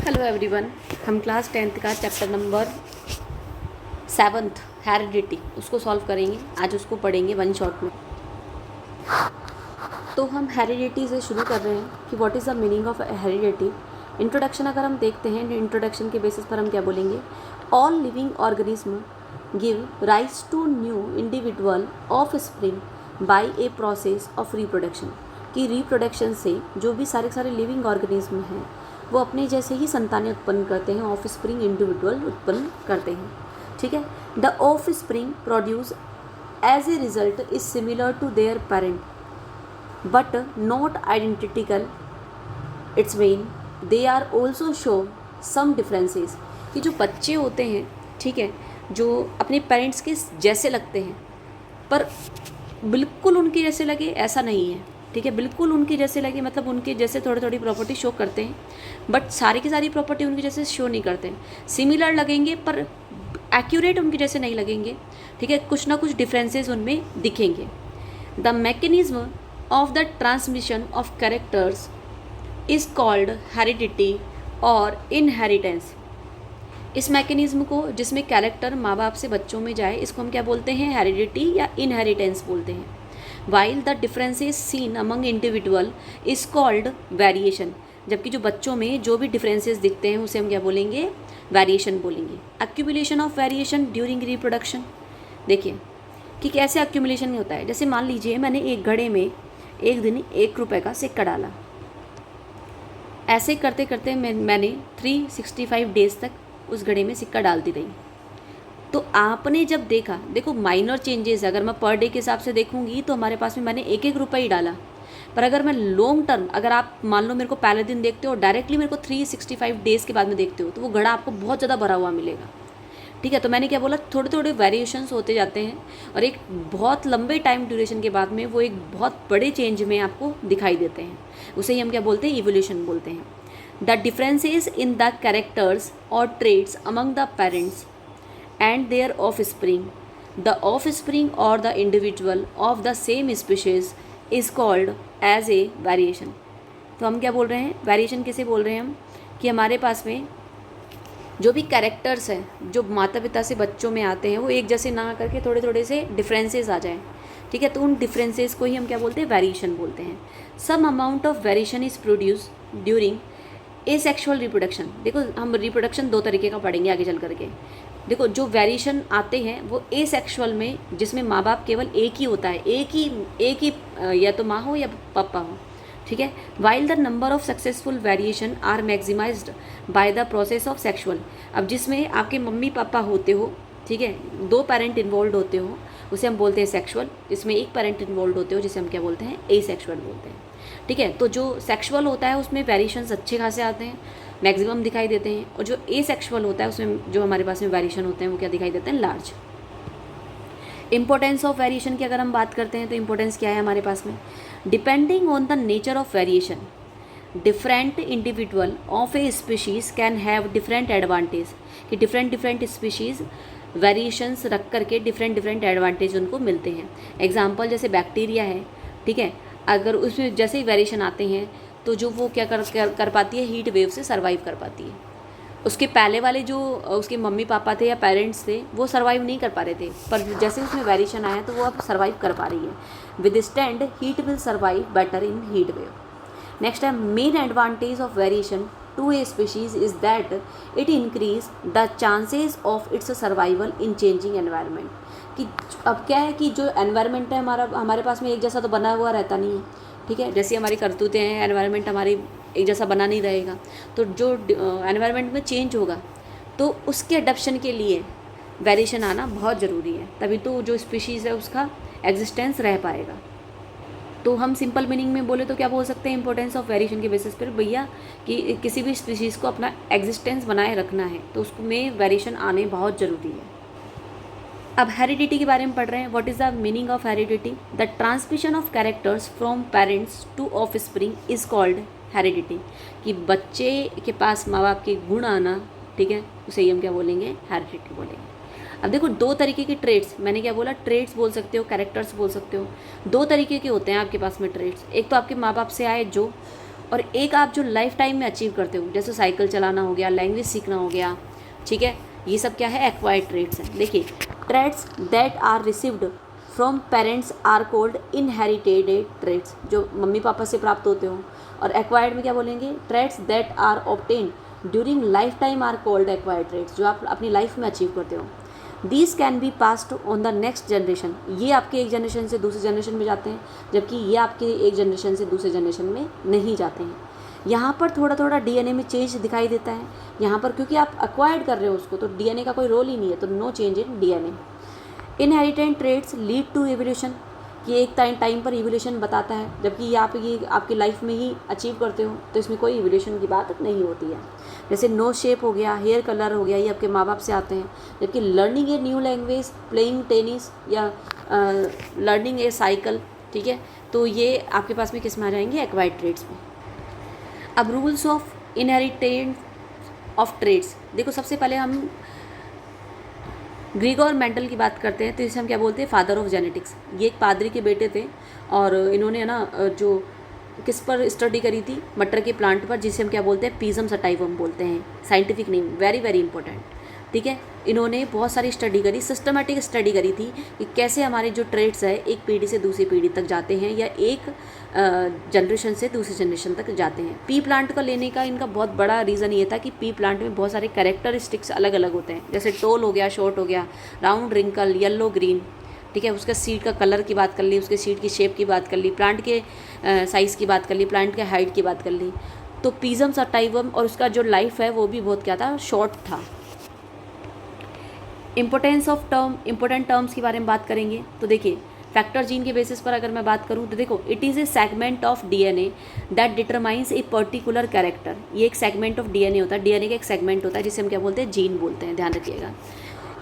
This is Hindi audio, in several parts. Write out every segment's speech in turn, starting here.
Hello everyone. हम क्लास 10th का चैप्टर नंबर 7th हेरिडिटी उसको सॉल्व करेंगे। आज उसको पढ़ेंगे वन शॉट में। तो हम हेरिडिटी से शुरू कर रहे हैं कि what is the meaning of heredity. Introduction अगर हम देखते हैं, इंट्रोडक्शन के बेसिस पर हम क्या बोलेंगे, all living organism give rise to new individual offspring by a process of reproduction. कि रिप्रोडक्शन से जो भी सारे लिविंग ऑर्गेनिज्म हैं वो अपने जैसे ही संतानें उत्पन्न करते हैं, ऑफ स्प्रिंग इंडिविजुअल उत्पन्न करते हैं। ठीक है। The offspring produce as a result is similar to their parent but not identical it's mean they are also show some differences. कि जो बच्चे होते हैं, ठीक है, जो अपने पेरेंट्स के जैसे लगते हैं पर बिल्कुल उनके जैसे लगे ऐसा नहीं है। ठीक है, बिल्कुल उनके जैसे लगे मतलब उनके जैसे थोड़ी प्रॉपर्टी शो करते हैं बट सारी की सारी प्रॉपर्टी उनके जैसे शो नहीं करते हैं। सिमिलर लगेंगे पर एक्यूरेट उनके जैसे नहीं लगेंगे। ठीक है, कुछ ना कुछ डिफरेंसेस उनमें दिखेंगे। The mechanism of the transmission of characters is called heredity और इनहेरिटेंस। इस मैकेनिज्म को जिसमें कैरेक्टर माँ बाप से बच्चों में जाए, इसको हम क्या बोलते हैं, हेरिडिटी या इनहेरिटेंस बोलते हैं। While the differences seen among individual is called variation. जबकि जो बच्चों में जो भी डिफरेंसेस दिखते हैं उसे हम क्या बोलेंगे, वेरिएशन बोलेंगे। Accumulation of variation during reproduction. देखिए कि कैसे एक्यूमुलेशन होता है। जैसे मान लीजिए मैंने एक घड़े में एक दिन 1 रुपये का सिक्का डाला। ऐसे करते करते मैंने 365 डेज तक उस घड़े में सिक्का डालती रही। तो आपने जब देखा, देखो माइनर चेंजेस, अगर मैं पर डे के हिसाब से देखूंगी तो हमारे पास में मैंने 1-1 रुपये ही डाला। पर अगर मैं लॉन्ग टर्म, अगर आप मान लो मेरे को पहले दिन देखते हो और डायरेक्टली मेरे को 365 डेज़ के बाद में देखते हो तो वो घड़ा आपको बहुत ज़्यादा भरा हुआ मिलेगा। ठीक है, तो मैंने क्या बोला, थोड़े थोड़े वेरिएशंस होते जाते हैं और एक बहुत लंबे टाइम ड्यूरेशन के बाद में वो एक बहुत बड़े चेंज में आपको दिखाई देते हैं। उसे ही हम क्या बोलते हैं, इवोल्यूशन बोलते हैं। The differences in the characters और traits among the parents and their offspring, the offspring or the individual of the same species is called as a variation। तो हम क्या बोल रहे हैं, वेरिएशन किसे बोल रहे हैं हम, कि हमारे पास में जो भी कैरेक्टर्स हैं जो माता पिता से बच्चों में आते हैं वो एक जैसे ना करके थोड़े थोड़े से डिफरेंसेस आ जाएं। ठीक है, तो उन डिफरेंसेस को ही हम क्या बोलते हैं, वेरिएशन बोलते हैं। Some amount of variation is produce during asexual reproduction. देखो हम रिप्रोडक्शन 2 तरीके का पढ़ेंगे आगे चल करके। देखो जो वेरिएशन आते हैं वो एसेक्सुअल में, जिसमें माँ बाप केवल एक ही होता है, एक ही या तो माँ हो या पापा हो। ठीक है, while the number of successful variation are maximized by the process of sexual. अब जिसमें आपके मम्मी पापा होते हो, ठीक है, 2 पेरेंट इन्वॉल्व होते हो उसे हम बोलते हैं सेक्सुअल। जिसमें 1 पेरेंट इन्वॉल्व होते हो जिसे हम क्या बोलते हैं, एसेक्सुअल बोलते हैं। ठीक है, तो जो सेक्सुअल होता है उसमें वेरिएशंस अच्छे खासे आते हैं, मैक्सिमम दिखाई देते हैं, और जो एसेक्सुअल होता है उसमें जो हमारे पास में वेरिएशन होते हैं वो क्या दिखाई देते हैं, लार्ज। इंपॉर्टेंस ऑफ वेरिएशन की अगर हम बात करते हैं तो इंपॉर्टेंस क्या है हमारे पास में, depending on the nature of variation different individual of A species can have different advantage. कि डिफरेंट स्पीशीज़ वेरिएशंस रख करके डिफरेंट एडवांटेज उनको मिलते हैं। एग्जाम्पल जैसे बैक्टीरिया है, ठीक है, अगर उसमें जैसे ही वेरिएशन आते हैं तो जो वो क्या कर पाती है, हीट वेव से सर्वाइव कर पाती है। उसके पहले वाले जो उसके मम्मी पापा थे या पेरेंट्स थे वो सर्वाइव नहीं कर पा रहे थे, पर जैसे उसमें वेरिएशन आया तो वो अब सर्वाइव कर पा रही है। Withstand heat will survive better in heat wave. Next है, main advantage of variation to a species is that it increase the chances of its survival in changing environment. कि अब क्या है कि जो एनवायरनमेंट है हमारे पास में एक जैसा तो बना हुआ रहता नहीं है। ठीक है, जैसी हमारी करतूतें हैं, एनवायरनमेंट हमारी एक जैसा बना नहीं रहेगा, तो जो एनवायरनमेंट में चेंज होगा तो उसके अडप्शन के लिए वेरिएशन आना बहुत ज़रूरी है, तभी तो जो स्पीशीज़ है उसका एग्जिस्टेंस रह पाएगा। तो हम सिंपल मीनिंग में बोले तो क्या बोल सकते हैं, इंपॉर्टेंस ऑफ वेरिएशन के बेसिस पर भैया कि किसी भी स्पीशीज़ को अपना एग्जिस्टेंस बनाए रखना है तो उसमें वेरिएशन आने बहुत ज़रूरी है। अब हेरिडिटी के बारे में पढ़ रहे हैं। What is the meaning of heredity, the transmission of characters from parents two of spring is called heredity. कि बच्चे के पास माँ बाप के गुण आना, ठीक है, उसे ही हम क्या बोलेंगे, हेरिडिटी बोलेंगे। अब देखो 2 तरीके के ट्रेड्स, मैंने क्या बोला, ट्रेड्स बोल सकते हो, कैरेक्टर्स बोल सकते हो। 2 तरीके के होते हैं आपके पास में ट्रेड्स। एक तो आपके माँ बाप से आए जो, और एक आप जो लाइफ टाइम में अचीव करते हो, जैसे साइकिल चलाना हो गया, लैंग्वेज सीखना हो गया, ठीक है, ये सब क्या है, एक्वायर्ड ट्रेड्स हैं। देखिए, traits that are received from parents are called inherited traits, जो मम्मी पापा से प्राप्त होते हो। और एक्वायर्ड में क्या बोलेंगे, traits that are obtain during life time are called acquired traits, जो आप अपनी लाइफ में अचीव करते हो। These can be passed on the next generation, ये आपके एक जनरेशन से दूसरे जनरेशन में जाते हैं, जबकि ये आपके एक जनरेशन से दूसरे जनरेशन में नहीं जाते हैं। यहाँ पर थोड़ा थोड़ा डीएनए में चेंज दिखाई देता है यहाँ पर, क्योंकि आप एक्वायर्ड कर रहे हो उसको, तो डीएनए का कोई रोल ही नहीं है, तो no change in DNA. Inherited traits lead to evolution, ये एक टाइम पर इवोल्यूशन बताता है, जबकि ये आपकी लाइफ में ही अचीव करते हो, तो इसमें कोई इवोल्यूशन की बात नहीं होती है। जैसे नो शेप हो गया, हेयर कलर हो गया, ये आपके माँ बाप से आते हैं। जबकि learning a new language, playing tennis या लर्निंग ए साइकिल, ठीक है, तो ये आपके पास में किस में आ जाएंगे, एक्वायर्ड ट्रेड्स में। अब rules of inheritance of traits, देखो सबसे पहले हम ग्रीगोर मेंडल की बात करते हैं, तो इसे हम क्या बोलते हैं, फादर ऑफ जेनेटिक्स। ये एक पादरी के बेटे थे और इन्होंने ना जो किस पर स्टडी करी थी, मटर के प्लांट पर, जिसे हम क्या बोलते हैं, पीजम सटाइवम बोलते हैं, scientific name, very very important, ठीक है। इन्होंने बहुत सारी स्टडी करी, सिस्टमेटिक स्टडी करी थी कि कैसे हमारे जो ट्रेड्स है एक पीढ़ी से दूसरी पीढ़ी तक जाते हैं या एक जनरेशन से दूसरी जनरेशन तक जाते हैं। पी प्लांट का लेने का इनका बहुत बड़ा रीज़न ये था कि पी प्लांट में बहुत सारे कैरेक्टरिस्टिक्स अलग अलग होते हैं, जैसे टोल हो गया, शॉर्ट हो गया, राउंड, रिंकल, येलो, ग्रीन, ठीक है। उसका सीड का कलर की बात कर ली, उसके सीड की शेप की बात कर ली, प्लांट के साइज़ की बात कर ली, प्लांट के हाइट की बात कर ली। तो पीजम सटाइवम और उसका जो लाइफ है वो भी बहुत क्या था, शॉर्ट था। Importance of term, important terms के बारे में बात करेंगे, तो देखिए फैक्टर जीन के बेसिस पर अगर मैं बात करूं तो देखो, it is A segment of DNA that determines a particular character. ये एक सेगमेंट ऑफ डीएनए होता है, डीएनए का एक सेगमेंट होता है जिसे हम क्या बोलते हैं, जीन बोलते हैं, ध्यान रखिएगा।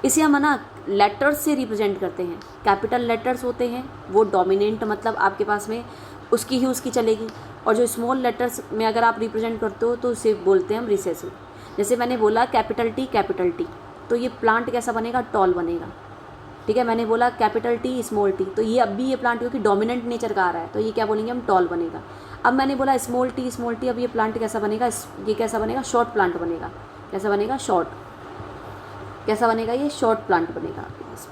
इसे हम ना लेटर्स से रिप्रेजेंट करते हैं। कैपिटल लेटर्स होते हैं वो डोमिनेंट, मतलब आपके पास में उसकी ही उसकी चलेगी, और जो स्मॉल लेटर्स में अगर आप रिप्रेजेंट करते हो तो उसे बोलते हैं हम रिसेसिव। जैसे मैंने बोला कैपिटल टी, तो ये प्लांट कैसा बनेगा, टॉल बनेगा, ठीक है। मैंने बोला कैपिटल टी स्मॉल टी, तो ये अब भी ये प्लांट क्योंकि डोमिनेंट नेचर का आ रहा है, तो ये क्या बोलेंगे हम, टॉल बनेगा। अब मैंने बोला स्मॉल टी, अब ये प्लांट कैसा बनेगा, ये कैसा बनेगा, शॉर्ट प्लांट बनेगा। कैसा बनेगा, शॉर्ट, कैसा बनेगा, ये शॉर्ट प्लांट बनेगा आपके पास।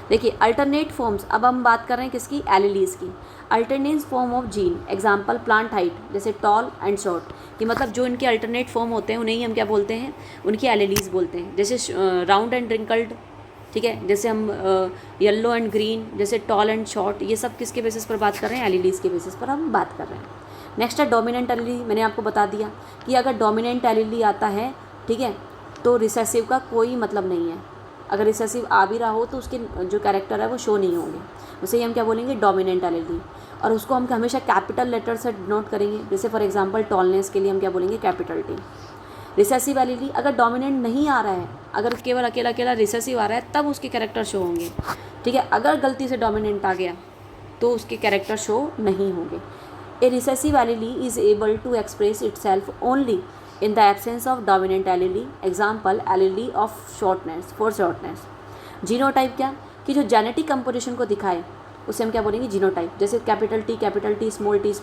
देखिए अल्टरनेट फॉर्म्स, अब हम बात कर रहे हैं किसकी, एलिलीज की। Alternate form of gene, example plant height, जैसे टॉल एंड शॉर्ट, कि मतलब जो इनके अल्टरनेट फॉर्म होते हैं उन्हें ही हम क्या बोलते हैं, उनकी एलिलीज बोलते हैं। जैसे राउंड एंड रिंकल्ड, ठीक है, जैसे हम येलो एंड ग्रीन, जैसे टॉल एंड शॉर्ट, ये सब किसके बेसिस पर बात कर रहे हैं, एलिलीज के बेसिस पर हम बात कर रहे हैं। नेक्स्ट है डोमिनेंट एलिली, मैंने आपको बता दिया कि अगर डोमिनेंट एलिली आता है, ठीक है, तो रिसेसिव का कोई मतलब नहीं है। अगर रिसेसिव आ भी रहा हो तो उसके जो कैरेक्टर है वो शो नहीं होंगे, उसे ही हम क्या बोलेंगे, डोमिनेंट एलिली। और उसको हम हमेशा कैपिटल लेटर से डिनोट करेंगे, जैसे फॉर एग्जांपल टॉलनेस के लिए हम क्या बोलेंगे, कैपिटल टी। रिसेसिव एलिली अगर डोमिनेंट नहीं आ रहा है, अगर केवल अकेला अकेला रिसेसिव आ रहा है, तब उसके कैरेक्टर शो होंगे, ठीक है। अगर गलती से डोमिनेंट आ गया तो उसके कैरेक्टर शो नहीं होंगे। A recessive allele is able to express itself only in the absence of dominant allele, example allele of shortness, for shortness। Genotype क्या, कि जो जेनेटिक कंपोजिशन को दिखाए उसे हम क्या बोलेंगे, जीनोटाइप। जैसे capital T, small T,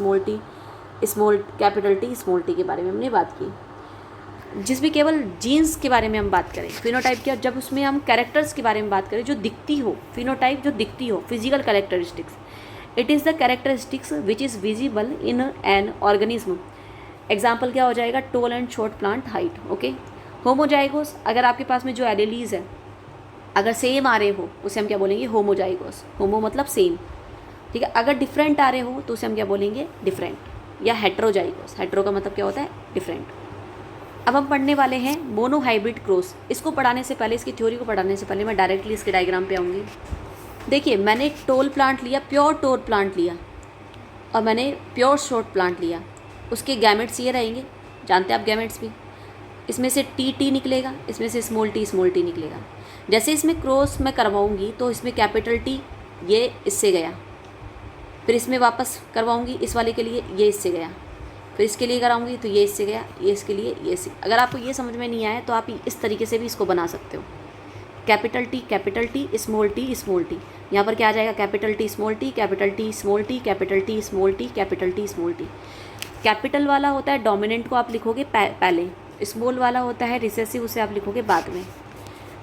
small capital T, small T के बारे में हमने बात की। जिसमें केवल जीन्स के बारे में हम बात करें। फिनोटाइप क्या, जब उसमें हम कैरेक्टर्स के बारे में बात करें जो दिखती हो, फिनोटाइप जो दिखती हो, physical characteristics. It is the characteristics which is visible in an organism. Example क्या हो जाएगा, tall and short plant height, okay. Homozygous, अगर आपके पास में जो एलिलीज है अगर सेम आ रहे हो उसे हम क्या बोलेंगे, होमोजाइगोस। होमो मतलब सेम, ठीक है। अगर डिफरेंट आ रहे हो तो उसे हम क्या बोलेंगे, डिफरेंट। या हेट्रोजाइगोस, हेट्रो का मतलब क्या होता है, डिफरेंट। अब हम पढ़ने वाले हैं मोनोहाइब्रिड क्रॉस। इसको पढ़ाने से पहले, इसकी थ्योरी को पढ़ाने से पहले मैं डायरेक्टली इसके डायग्राम पे आऊँगी। देखिए मैंने टोल प्लांट लिया, प्योर टोल प्लांट लिया, और मैंने प्योर शॉर्ट प्लांट लिया। उसके गैमेट्स ये रहेंगे, जानते हैं आप गैमेट्स भी। इसमें से टी निकलेगा, इसमें से स्मॉल टी निकलेगा। जैसे इसमें क्रॉस मैं करवाऊँगी तो इसमें कैपिटल टी ये इससे गया, फिर इसमें वापस करवाऊँगी इस वाले के लिए ये इससे गया, फिर इसके लिए कराऊँगी तो ये इससे गया, ये इसके लिए ये इससे। अगर आपको ये समझ में नहीं आया तो आप इस तरीके से भी इसको बना सकते हो, कैपिटल टी, स्मॉल टी। यहाँ पर क्या आ जाएगा, capital T, small T, capital T, small T, capital T, small T, capital T, small T. Capital वाला होता है डोमिनेंट को आप लिखोगे पहले, स्मॉल वाला होता है रिसेसिव, उसे आप लिखोगे बाद में।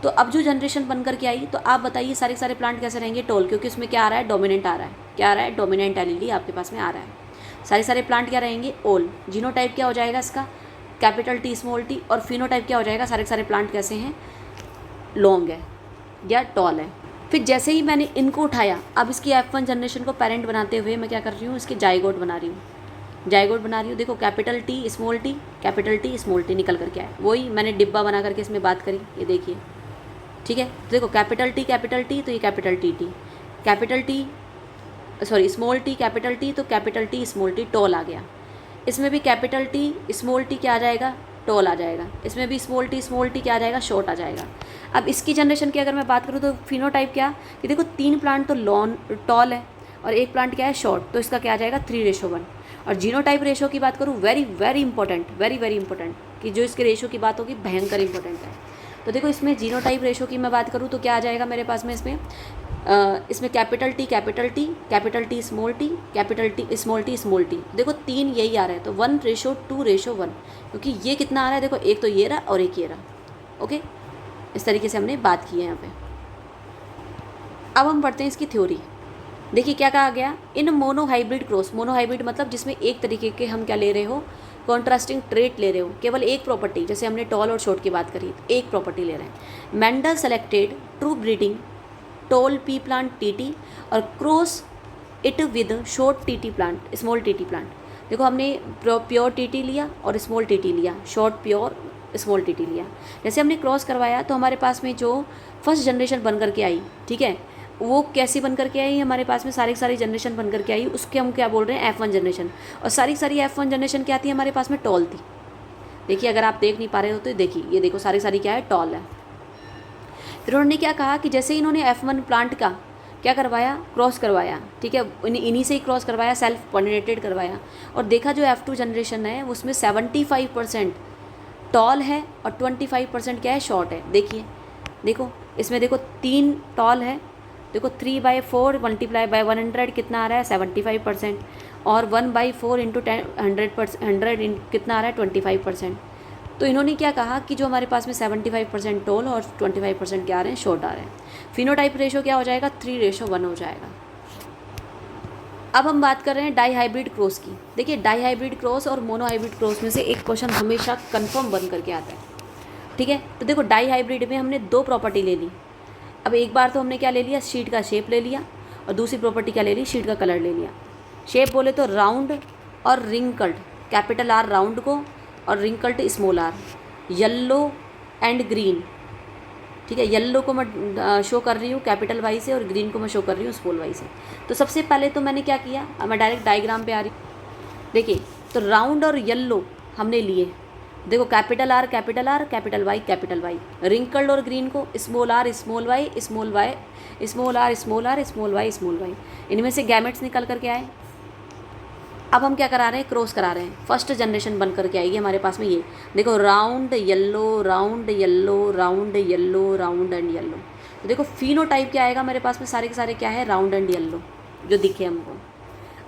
तो अब जो जनरेशन बन करके आई, तो आप बताइए सारे सारे प्लांट कैसे रहेंगे? टॉल, क्योंकि उसमें क्या आ रहा है? डोमिनेंट आ रहा है। क्या आ रहा है? डोमिनेंट एलीली आपके पास में आ रहा है। सारे सारे प्लांट क्या रहेंगे? ओल। जीनोटाइप क्या हो जाएगा इसका? Capital T small T. और फिनोटाइप क्या हो जाएगा? सारे सारे प्लांट कैसे हैं? लॉन्ग है या टॉल है। फिर जैसे ही मैंने इनको उठाया, अब इसकी F1 जनरेशन को पेरेंट बनाते हुए मैं क्या कर रही हूँ? इसके जाइगोट बना रही हूँ, जाइगोट बना रही हूँ। देखो capital T small T, capital T small T निकल करके आए। वही मैंने डिब्बा बना करके इसमें बात करी, ये देखिए, ठीक है। तो देखो कैपिटल टी तो ये capital T, capital T sorry small T capital T, तो capital T small T tall आ गया। इसमें भी कैपिटल टी स्मॉल टी क्या आ जाएगा? टॉल आ जाएगा। इसमें भी स्मॉल टी क्या आ जाएगा? शॉर्ट आ जाएगा। अब इसकी जनरेशन की अगर मैं बात करूँ तो फिनोटाइप क्या कि देखो 3 प्लांट तो टॉल है और 1 प्लांट क्या है? शॉर्ट, तो इसका क्या आ जाएगा? 3:1। और जीनोटाइप रेशो की बात करूँ, very very important, very very important, कि जो इसके रेशो की बात होगी भयंकर इंपॉर्टेंट है। तो देखो इसमें जीनोटाइप रेशो की मैं बात करूँ तो क्या आ जाएगा मेरे पास में? इसमें capital T small T, capital T small T. देखो 3 यही आ रहा है, तो 1:2:1, क्योंकि ये कितना आ रहा है? देखो एक तो ये रहा और एक ये रहा। ओके, इस तरीके से हमने बात की है यहाँ पे। अब हम पढ़ते हैं इसकी थ्योरी। देखिए क्या कहा गया? इन मोनोहाइब्रिड क्रॉस, मोनोहाइब्रिड मतलब जिसमें एक तरीके के हम क्या ले रहे हो? कॉन्ट्रास्टिंग ट्रेट ले रहे हो, केवल एक प्रॉपर्टी, जैसे हमने टॉल और शॉर्ट की बात करी, एक प्रॉपर्टी ले रहे हैं। Mendel selected true breeding tall pea plant TT और cross it with short TT plant, small TT plant. देखो हमने प्योर टीटी लिया और स्मॉल टीटी लिया, शॉर्ट प्योर स्मॉल टीटी लिया। जैसे हमने क्रॉस करवाया तो हमारे पास में जो फर्स्ट जनरेशन बन करके आई, ठीक है, वो कैसी बन करके आई? हमारे पास में सारी जनरेशन बन करके आई, उसके हम क्या बोल रहे हैं? F1 generation. और सारी F1 जनरेशन क्या थी हमारे पास में? टॉल थी। देखिए अगर आप देख नहीं पा रहे हो तो देखिए, ये देखो सारी क्या है? टॉल है। फिर उन्होंने क्या कहा कि जैसे इन्होंने F1 प्लांट का क्या करवाया? क्रॉस करवाया, ठीक है, इन्हीं से ही क्रॉस करवाया, सेल्फ पॉलिनेटेड करवाया, और देखा जो F2 जनरेशन है उसमें 75% टॉल है और 25% क्या है? शॉर्ट है। देखिए देखो इसमें देखो 3 टॉल है, देखो 3/4 मल्टीप्लाई बाय 100 कितना आ रहा है? 75%। और 1/4 इंटू 100 कितना आ रहा है? 25%। तो इन्होंने क्या कहा कि जो हमारे पास में 75% टॉल और 25% क्या आ रहे हैं? शॉर्ट आ रहे हैं। फिनोटाइप रेशो क्या हो जाएगा? 3:1 हो जाएगा। अब हम बात कर रहे हैं डाई हाइब्रिड क्रॉस की। देखिए डाई हाइब्रिड क्रॉस और मोनो हाइब्रिड क्रॉस में से एक क्वेश्चन हमेशा कंफर्म बन करके आता है, ठीक है। तो देखो डाई हाइब्रिड में हमने 2 प्रॉपर्टी ले ली। अब एक बार तो हमने क्या ले लिया? शीट का शेप ले लिया, और दूसरी प्रॉपर्टी क्या ले ली? शीट का कलर ले लिया। शेप बोले तो राउंड और रिंकल्ड, कैपिटल R राउंड को और wrinkled small r, yellow and green, ठीक है। येल्लो को मैं शो कर रही हूँ कैपिटल वाई से और ग्रीन को मैं शो कर रही हूँ स्मॉल वाई से। तो सबसे पहले तो मैंने क्या किया? अब मैं डायरेक्ट डायग्राम पे आ रही हूँ। देखिए तो राउंड और येल्लो हमने लिए, देखो capital R capital R, capital Y, wrinkled और ग्रीन को small r small Y, small r small Y, small Y, इनमें से गैमेट्स निकल करके आए। अब हम क्या करा रहे हैं? क्रॉस करा रहे हैं। फर्स्ट जनरेशन बन करके आएगी हमारे पास में, ये देखो round yellow, round yellow, round yellow, round and yellow. तो देखो फिनोटाइप क्या आएगा मेरे पास में? सारे के सारे क्या है? राउंड एंड येल्लो जो दिखे हमको।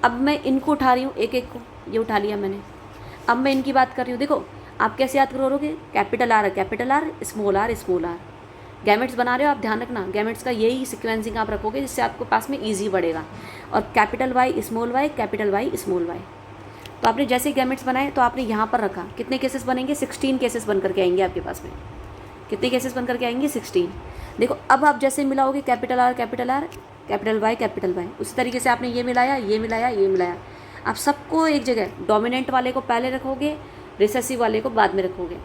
अब मैं इनको उठा रही हूँ, एक एक को, ये उठा लिया मैंने। अब मैं इनकी बात कर रही हूँ। देखो आप कैसे याद करोगे? Capital R small r, gametes बना रहे हो आप, ध्यान रखना गैमेट्स का यही सिक्वेंसिंग आप रखोगे जिससे आपको पास में ईजी बढ़ेगा। और capital Y small Y, capital Y small Y. तो आपने जैसे गैमेट्स बनाए तो आपने यहाँ पर रखा, कितने केसेस बनेंगे? 16 केसेस बन करके आएंगे आपके पास में। कितने केसेस बन करके आएंगे? 16। देखो अब आप जैसे मिलाओगे कैपिटल R कैपिटल Y, उसी तरीके से आपने ये मिलाया, आप सबको एक जगह, डोमिनेंट वाले को पहले रखोगे, रिसेसिव वाले को बाद में रखोगे।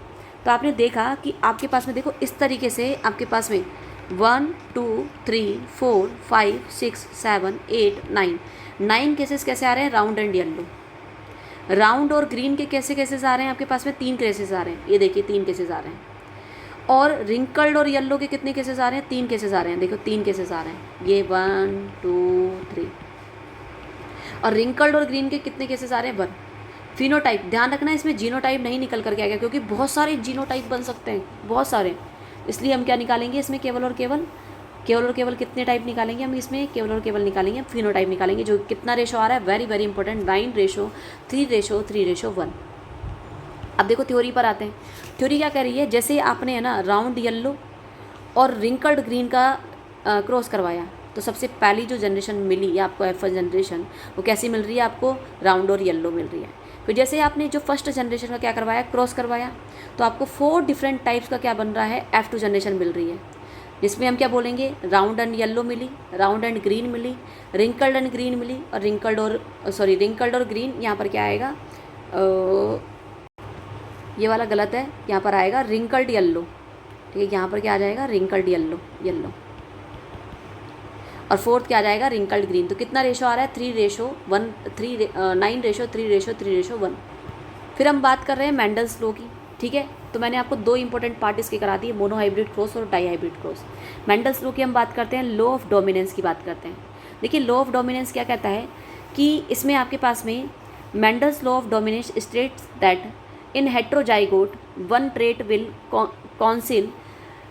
तो आपने देखा कि आपके पास में देखो इस तरीके से आपके पास में 1 2 3 4 5 6 7 8 9 केसेस कैसे आ रहे हैं? Round and yellow. राउंड और ग्रीन के कैसे केसेस आ रहे हैं आपके पास में? 3 केसेस आ रहे हैं, ये देखिए 3 केसेस आ रहे हैं। और रिंकल्ड और येल्लो के कितने केसेस आ रहे हैं? 3 केसेस आ रहे हैं, देखो 3 केसेस आ रहे हैं, ये 1 2 3। और रिंकल्ड और ग्रीन के कितने केसेस आ रहे हैं? 1। फिनोटाइप ध्यान रखना, इसमें जीनोटाइप नहीं निकल करके आएगा क्योंकि बहुत सारे जीनोटाइप बन सकते हैं, बहुत सारे, इसलिए हम क्या निकालेंगे इसमें? केवल और केवल केवल और केवल कितने टाइप निकालेंगे हम इसमें, केवल और केवल निकालेंगे फिनोटाइप निकालेंगे, जो कितना रेशो आ रहा है, वेरी वेरी इंपॉर्टेंट, 9:3:3:1। अब देखो थ्योरी पर आते हैं। थ्योरी क्या कह रही है, जैसे आपने है ना राउंड येलो और रिंकल्ड ग्रीन का क्रॉस करवाया, तो सबसे पहली जो जनरेशन मिली आपको F1 जनरेशन, वो कैसी मिल रही है आपको, राउंड और येलो मिल रही है। फिर जैसे आपने जो फर्स्ट जनरेशन का क्या करवाया, क्रॉस करवाया, तो आपको 4 डिफरेंट टाइप्स का क्या बन रहा है, F2 जनरेशन मिल रही है, जिसमें हम क्या बोलेंगे, राउंड एंड येलो मिली, राउंड एंड ग्रीन मिली, रिंकल्ड एंड ग्रीन मिली, और रिंकल्ड और ग्रीन, यहाँ पर क्या आएगा, ये वाला गलत है, यहाँ पर आएगा रिंकल्ड येलो, ठीक है, यहाँ पर क्या आ जाएगा, रिंकल्ड येलो, और फोर्थ क्या आ जाएगा, रिंकल्ड ग्रीन। तो कितना रेशो आ रहा है, 9:3:3:1। फिर हम बात कर रहे हैं मेंडल्स लॉ की, ठीक है। तो मैंने आपको 2 इंपॉर्टेंट पार्ट इसके करा दिए, मोनो हाइब्रिड क्रॉस और dihybrid cross. Mendel's law की हम बात करते हैं, लॉ ऑफ डोमिनेंस की बात करते हैं। देखिए लॉ ऑफ डोमिनेंस क्या कहता है कि इसमें आपके पास में Mendel's law of dominance states that in heterozygote one trait will council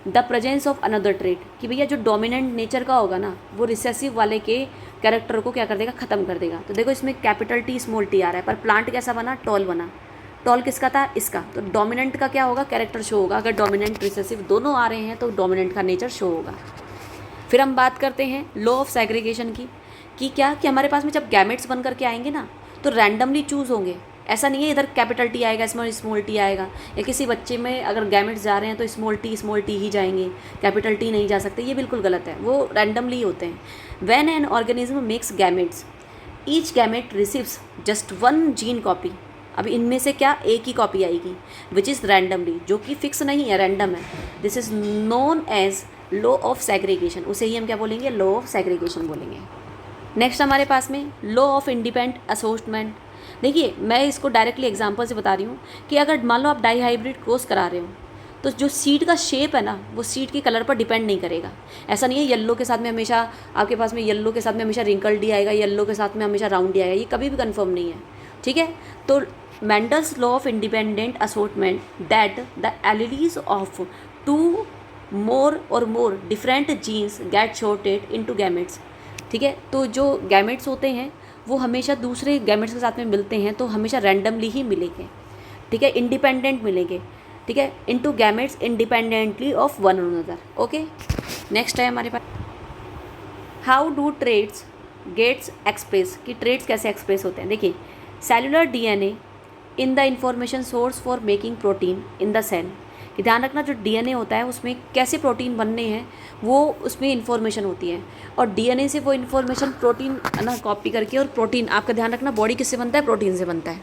the presence of another trait, कि भैया जो डोमिनेंट नेचर का होगा ना, वो रिसेसिव वाले के कैरेक्टर को क्या कर देगा, ख़त्म कर देगा। तो देखो इसमें कैपिटल T स्मॉल t आ रहा है, पर प्लांट कैसा बना, टॉल बना। टॉल किसका था, इसका। तो डोमिनेंट का क्या होगा, कैरेक्टर शो होगा। अगर डोमिनेंट रिसेसिव दोनों आ रहे हैं तो डोमिनेंट का नेचर शो होगा। फिर हम बात करते हैं लॉ ऑफ सेग्रीगेशन की, कि क्या कि हमारे पास में जब गैमेट्स बन करके आएंगे ना, तो रैंडमली चूज़ होंगे। ऐसा नहीं है इधर कैपिटल T आएगा, स्मॉल t आएगा, या किसी बच्चे में अगर गैमेट्स जा रहे हैं तो स्मॉल t ही जाएंगे, कैपिटल T नहीं जा सकते, ये बिल्कुल गलत है, वो रैंडमली होते हैं। When an organism makes gametes, each gamete receives just 1 gene copy. अब इनमें से क्या एक ही कॉपी आएगी, विच इज़ रैंडमली, जो कि फिक्स नहीं है, रैंडम है। This is known as law of segregation, उसे ही हम क्या बोलेंगे, लॉ ऑफ सेग्रीगेशन बोलेंगे। नेक्स्ट हमारे पास में लॉ ऑफ इंडिपेंडेंट असोर्टमेंट। देखिए मैं इसको डायरेक्टली एग्जांपल से बता रही हूँ कि अगर मान लो आप डाई हाइब्रिड क्रॉस करा रहे हो, तो जो सीड का शेप है ना, वो सीड के कलर पर डिपेंड नहीं करेगा। ऐसा नहीं है येलो के साथ में हमेशा आपके पास में येलो के साथ में हमेशा रिंकल्ड डी आएगा, येलो के साथ में हमेशा राउंड डी आएगा, ये कभी भी कंफर्म नहीं है, ठीक है। तो Mendel's law of independent assortment that the alleles of 2 more और more different genes get sorted into gametes, ठीक है। तो जो गैमेट्स होते हैं वो हमेशा दूसरे गैमेट्स के साथ में मिलते हैं, तो हमेशा रैंडमली ही मिलेंगे, ठीक है, इंडिपेंडेंट मिलेंगे, ठीक है, into gametes independently of one another. Okay, next है हमारे पास how do traits gets express, कि ट्रेड्स कैसे एक्सप्रेस होते हैं। देखिए cellular DNA in the information source for making protein in the cell, कि ध्यान रखना जो DNA होता है उसमें कैसे प्रोटीन बनने हैं वो उसमें इन्फॉर्मेशन होती है, और DNA से वो इन्फॉर्मेशन प्रोटीन ना कॉपी करके, और प्रोटीन आपका ध्यान रखना बॉडी किससे बनता है, प्रोटीन से बनता है।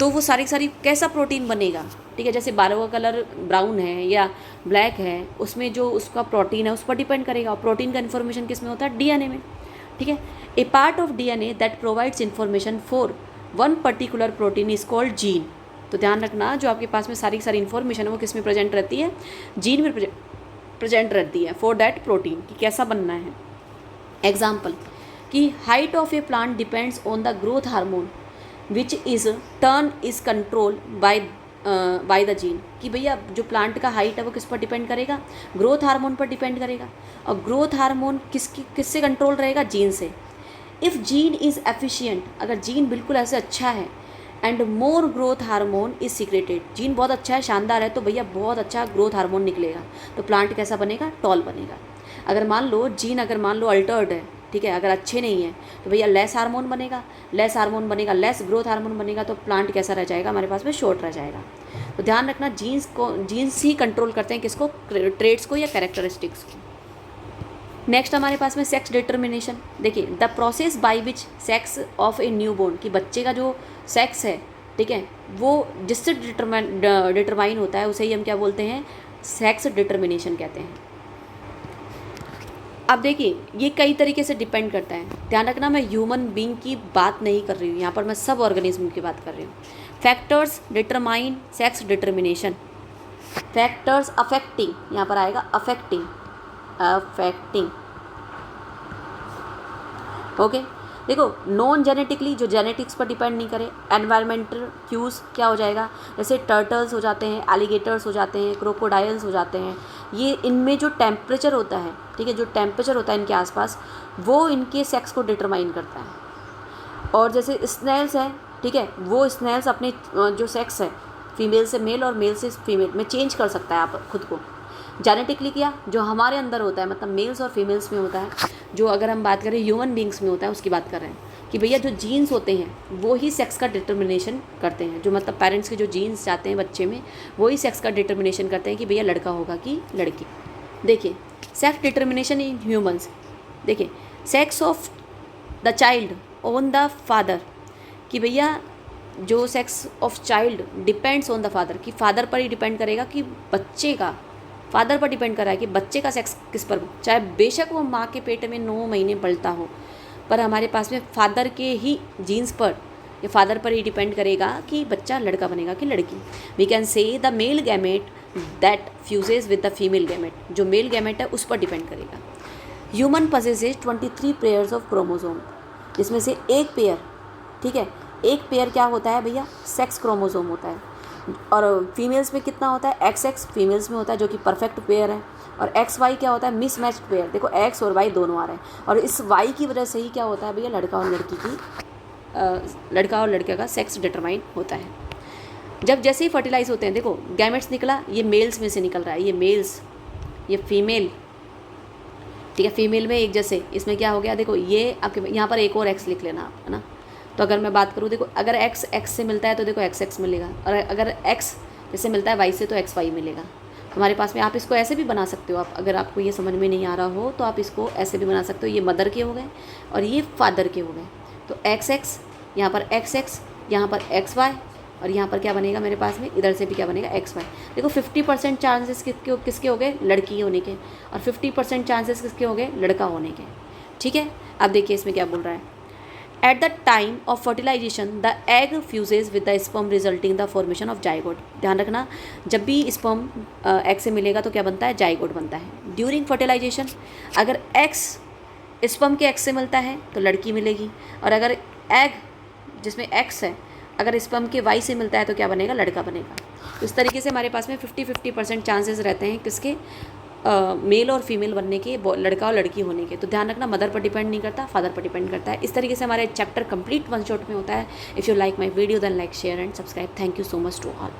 तो वो सारी कैसा प्रोटीन बनेगा, ठीक है, जैसे बालों का कलर ब्राउन है या ब्लैक है, उसमें जो उसका प्रोटीन है उस पर डिपेंड करेगा, और प्रोटीन का इन्फॉर्मेशन किस में होता है, DNA में, ठीक है। A part of DNA that provides information for one particular protein is called gene. तो ध्यान रखना जो आपके पास में सारी इन्फॉर्मेशन है वो किस में प्रेजेंट रहती है, जीन में प्रेजेंट रहती है फॉर दैट प्रोटीन, कि कैसा बनना है। एग्जाम्पल कि height of A plant depends on the growth hormone which is turn is control by the gene, कि भैया जो प्लांट का हाइट है वो किस पर डिपेंड करेगा, ग्रोथ हार्मोन पर डिपेंड करेगा, और ग्रोथ हार्मोन किससे कंट्रोल रहेगा, जीन से। इफ़ जीन इज़ एफिशिएंट, अगर जीन बिल्कुल ऐसे अच्छा है, and more growth hormone is secreted, gene बहुत अच्छा है, शानदार है, तो भैया बहुत अच्छा ग्रोथ हार्मोन निकलेगा, तो प्लांट कैसा बनेगा, टॉल बनेगा। अगर मान लो जीन अल्टर्ड है, ठीक है, अगर अच्छे नहीं है तो भैया लेस हार्मोन बनेगा, लेस ग्रोथ हार्मोन बनेगा, तो प्लांट कैसा रह जाएगा, हमारे पास में शॉर्ट रह जाएगा। तो ध्यान रखना जीन्स ही कंट्रोल करते हैं किसको, ट्रेट्स को या कैरेक्टरिस्टिक्स को। नेक्स्ट हमारे पास में सेक्स डिटर्मिनेशन। देखिए the process by which sex of a new born, कि बच्चे का जो सेक्स है, ठीक है, वो जिससे डिटरमाइन होता है उसे ही हम क्या बोलते हैं, सेक्स डिटर्मिनेशन कहते हैं। अब देखिए ये कई तरीके से डिपेंड करता है, ध्यान रखना मैं ह्यूमन बीइंग की बात नहीं कर रही हूँ, यहाँ पर मैं सब ऑर्गेनिज्म की बात कर रही हूँ। Factors determine sex determination, factors affecting, यहाँ पर आएगा अफेक्टिंग, ओके। देखो नॉन जेनेटिकली, जो जेनेटिक्स पर डिपेंड नहीं करे, एनवायरमेंटल क्यूज़ क्या हो जाएगा, जैसे टर्टल्स हो जाते हैं, एलिगेटर्स हो जाते हैं, क्रोकोडाइल्स हो जाते हैं, ये इनमें जो टेम्परेचर होता है, ठीक है, जो टेम्परेचर होता है इनके आसपास, वो इनके सेक्स को डिटरमाइन करता है। और जैसे स्नेल्स हैं, ठीक है, वो स्नेल्स अपने जो सेक्स है फीमेल से मेल और मेल से फीमेल में चेंज कर सकता है आप खुद को। जेनेटिकली क्या, जो हमारे अंदर होता है, मतलब मेल्स और फीमेल्स में होता है, जो अगर हम बात करें ह्यूमन बींग्स में होता है, उसकी बात कर रहे हैं कि भैया जो जीन्स होते हैं वो ही सेक्स का डिटर्मिनेशन करते हैं, जो मतलब पेरेंट्स के जो जीन्स जाते हैं बच्चे में, वो ही सेक्स का डिटर्मिनेशन करते हैं कि भैया लड़का होगा कि लड़की। देखिए सेक्स डिटर्मिनेशन इन ह्यूमंस, देखिए sex of the child on the father, कि भैया जो sex of child depends on the father, कि फादर पर ही डिपेंड करेगा, कि बच्चे का फादर पर डिपेंड कर रहा है कि बच्चे का सेक्स किस पर, चाहे बेशक वो माँ के पेट में 9 महीने पलता हो, पर हमारे पास में फादर के ही जीन्स पर या फादर पर ही डिपेंड करेगा कि बच्चा लड़का बनेगा कि लड़की। We can say the male gamete that fuses with the female gamete, जो मेल गैमेट है उस पर डिपेंड करेगा। Human possesses 23 pairs of chromosome, जिसमें से एक पेयर, ठीक है, एक पेयर क्या होता है भैया, सेक्स क्रोमोसोम होता है। और फीमेल्स में कितना होता है, XX फीमेल्स में होता है जो कि परफेक्ट पेयर है, और XY क्या होता है, मिसमैच्ड पेयर। देखो X और Y दोनों आ रहे हैं, और इस Y की वजह से ही क्या होता है भैया, लड़का और लड़की की लड़का और लड़के का सेक्स डिटरमाइन होता है। जब जैसे ही फर्टिलाइज होते हैं, देखो गैमेट्स निकला, ये मेल्स में से निकल रहा है, ये मेल्स, ये फीमेल, ठीक है, फीमेल में एक जैसे, इसमें क्या हो गया, देखो ये आपके यहाँ पर एक और X लिख लेना आप, है ना। तो अगर मैं बात करूँ, देखो अगर X X से मिलता है तो देखो XX मिलेगा, और अगर X जैसे मिलता है Y से तो XY मिलेगा। हमारे पास में आप इसको ऐसे भी बना सकते हो, आप अगर आपको ये समझ में नहीं आ रहा हो तो आप इसको ऐसे भी बना सकते हो, ये मदर के हो गए और ये फादर के हो गए, तो XX, यहाँ पर XX, यहाँ पर XY, और यहाँ पर क्या बनेगा मेरे पास में, इधर से भी क्या बनेगा XY। देखो 50% चांसेस किसके हो गए, लड़की होने के, और 50% चांसेस किसके हो गए, लड़का होने के, ठीक है। अब देखिए इसमें क्या बोल रहा है, at the time of fertilization the egg fuses with the sperm resulting the formation of zygote. ध्यान रखना, जब भी स्पर्म एग से मिलेगा तो क्या बनता है, जाइगोट बनता है। ड्यूरिंग फर्टिलाइजेशन अगर एक्स स्पर्म के एक्स से मिलता है तो लड़की मिलेगी, और अगर एग जिसमें एक्स है अगर स्पर्म के वाई से मिलता है तो क्या बनेगा, लड़का बनेगा। तो इस तरीके से हमारे पास में 50-50% चांसेस रहते हैं किसके, मेल और फीमेल बनने के, लड़का और लड़की होने के। तो ध्यान रखना, मदर पर डिपेंड नहीं करता, फादर पर डिपेंड करता है। इस तरीके से हमारे चैप्टर कंप्लीट वन शॉट में होता है। If you like my video then like, share and subscribe. Thank you so much to all.